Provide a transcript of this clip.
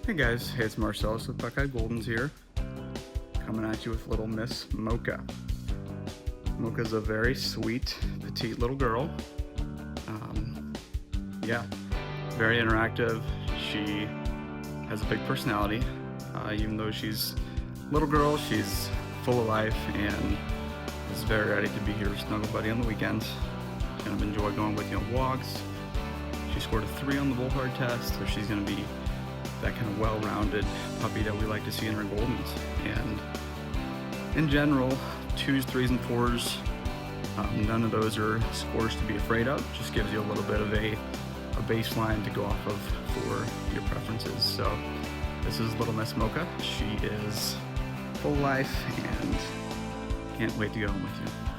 Hey guys, hey, it's Marcellus with Buckeye Goldens here, coming at you with little Miss Mocha. Mocha's a very sweet, petite little girl. Yeah, very interactive. She has a big personality. Even though she's a little girl, she's full of life and is very ready to be your snuggle buddy on the weekends. Kind of enjoy going with you on walks. She scored a 3 on the Bullhard test, so she's going to be that kind of well-rounded puppy that we like to see in our Goldens. And in general, 2s, 3s, and 4s, none of those are scores to be afraid of. Just gives you a little bit of a baseline to go off of for your preferences. So this is little Miss Mocha. She is full life and can't wait to go home with you.